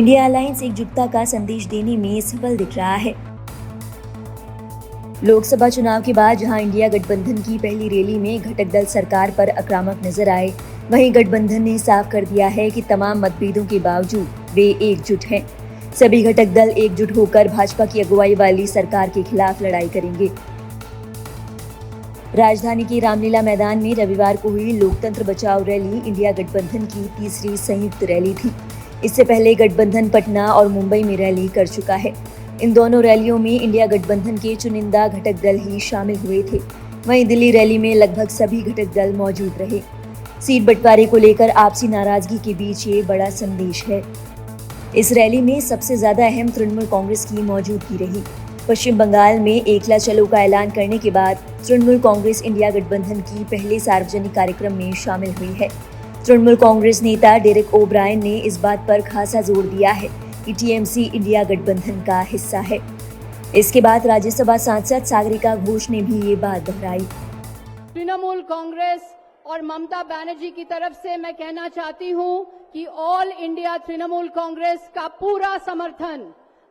India alliance एकजुटता का संदेश देने में सफल दिख रहा है। लोकसभा चुनाव के बाद जहां इंडिया गठबंधन की पहली रैली में घटक दल सरकार पर आक्रामक नजर आए, वहीं गठबंधन ने साफ कर दिया है कि तमाम मतभेदों के बावजूद वे एकजुट हैं। सभी घटक दल एकजुट होकर भाजपा की अगुवाई वाली सरकार के खिलाफ लड़ाई करेंगे। राजधानी के रामलीला मैदान में रविवार को हुई लोकतंत्र बचाओ रैली इंडिया गठबंधन की तीसरी संयुक्त रैली थी। इससे पहले गठबंधन पटना और मुंबई में रैली कर चुका है। इन दोनों रैलियों में इंडिया गठबंधन के चुनिंदा घटक दल ही शामिल हुए थे। वहीं दिल्ली रैली में लगभग सभी घटक दल मौजूद रहे। सीट बंटवारे को लेकर आपसी नाराजगी के बीच ये बड़ा संदेश है। इस रैली में सबसे ज्यादा अहम तृणमूल कांग्रेस की मौजूदगी रही। पश्चिम बंगाल में एकला चलो का ऐलान करने के बाद तृणमूल कांग्रेस इंडिया गठबंधन की पहले सार्वजनिक कार्यक्रम में शामिल हुई है। तृणमूल कांग्रेस नेता डेरेक ओब्रायन ने इस बात पर खासा जोर दिया है कि टीएमसी इंडिया गठबंधन का हिस्सा है। इसके बाद राज्यसभा सांसद सागरिका घोष ने भी ये बात दोहराई। तृणमूल कांग्रेस और ममता बनर्जी की तरफ से मैं कहना चाहती हूं कि ऑल इंडिया तृणमूल कांग्रेस का पूरा समर्थन,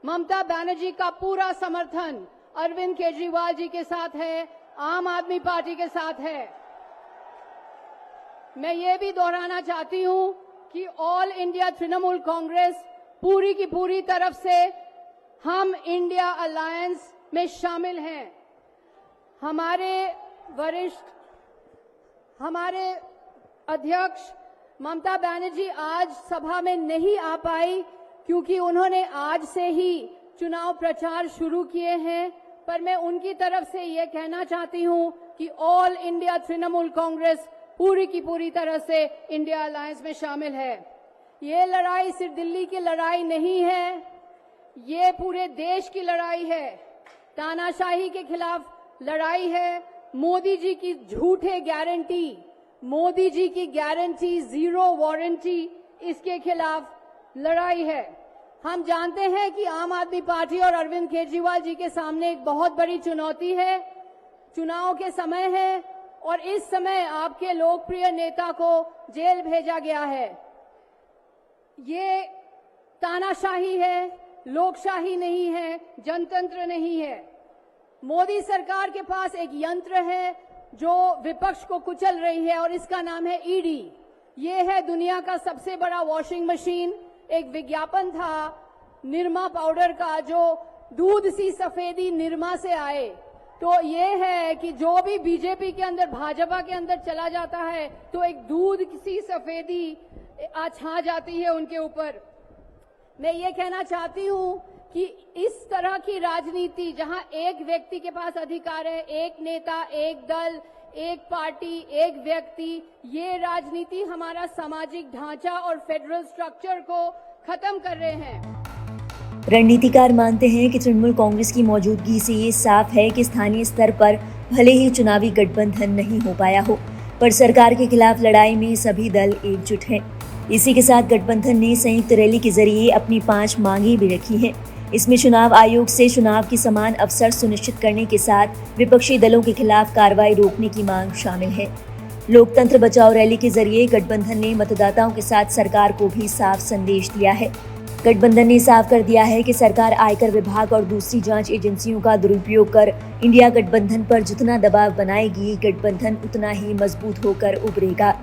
ममता बनर्जी का पूरा समर्थन अरविंद केजरीवाल जी के साथ है, आम आदमी पार्टी के साथ है। मैं ये भी दोहराना चाहती हूं कि ऑल इंडिया तृणमूल कांग्रेस पूरी की पूरी तरफ से हम इंडिया अलायंस में शामिल हैं। हमारे अध्यक्ष ममता बनर्जी आज सभा में नहीं आ पाई क्योंकि उन्होंने आज से ही चुनाव प्रचार शुरू किए हैं, पर मैं उनकी तरफ से ये कहना चाहती हूं कि ऑल इंडिया तृणमूल कांग्रेस पूरी की पूरी तरह से इंडिया अलायंस में शामिल है। ये लड़ाई सिर्फ दिल्ली की लड़ाई नहीं है, ये पूरे देश की लड़ाई है। तानाशाही के खिलाफ लड़ाई है। मोदी जी की झूठे गारंटी, मोदी जी की गारंटी जीरो वारंटी, इसके खिलाफ लड़ाई है। हम जानते हैं कि आम आदमी पार्टी और अरविंद केजरीवाल जी के सामने एक बहुत बड़ी चुनौती है। चुनाव के समय है और इस समय आपके लोकप्रिय नेता को जेल भेजा गया है। ये तानाशाही है, लोकशाही नहीं है, जनतंत्र नहीं है। मोदी सरकार के पास एक यंत्र है जो विपक्ष को कुचल रही है और इसका नाम है ईडी। ये है दुनिया का सबसे बड़ा वॉशिंग मशीन। एक विज्ञापन था निरमा पाउडर का, जो दूध सी सफेदी निरमा से आए। तो ये है कि जो भी बीजेपी के अंदर, भाजपा के अंदर चला जाता है तो एक दूध सी सफेदी छा जाती है उनके ऊपर। मैं ये कहना चाहती हूं कि इस तरह की राजनीति जहां एक व्यक्ति के पास अधिकार है, एक नेता, एक दल, एक पार्टी, एक व्यक्ति, ये राजनीति हमारा सामाजिक ढांचा और फेडरल स्ट्रक्चर को खत्म कर रहे हैं। रणनीतिकार मानते हैं कि तृणमूल कांग्रेस की मौजूदगी से ये साफ है कि स्थानीय स्तर पर भले ही चुनावी गठबंधन नहीं हो पाया हो, पर सरकार के खिलाफ लड़ाई में सभी दल एकजुट हैं। इसी के साथ गठबंधन ने संयुक्त रैली के जरिए अपनी 5 मांगें भी रखी हैं। इसमें चुनाव आयोग से चुनाव के समान अवसर सुनिश्चित करने के साथ विपक्षी दलों के खिलाफ कार्रवाई रोकने की मांग शामिल है। लोकतंत्र बचाओ रैली के जरिए गठबंधन ने मतदाताओं के साथ सरकार को भी साफ संदेश दिया है। गठबंधन ने साफ कर दिया है कि सरकार आयकर विभाग और दूसरी जांच एजेंसियों का दुरुपयोग कर इंडिया गठबंधन पर जितना दबाव बनाएगी, गठबंधन उतना ही मजबूत होकर उभरेगा।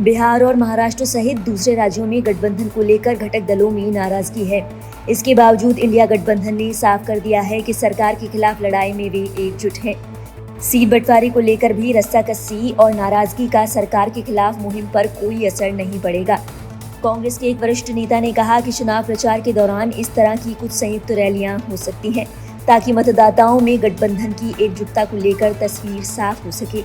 बिहार और महाराष्ट्र सहित दूसरे राज्यों में गठबंधन को लेकर घटक दलों में नाराजगी है। इसके बावजूद इंडिया गठबंधन ने साफ कर दिया है कि सरकार के खिलाफ लड़ाई में वे एकजुट हैं। सीट बंटवारे को लेकर भी रस्साकसी और नाराजगी का सरकार के खिलाफ मुहिम पर कोई असर नहीं पड़ेगा। कांग्रेस के एक वरिष्ठ नेता ने कहा कि चुनाव प्रचार के दौरान इस तरह की कुछ संयुक्त रैलियां हो सकती हैं ताकि मतदाताओं में गठबंधन की एकजुटता को लेकर तस्वीर साफ हो सके।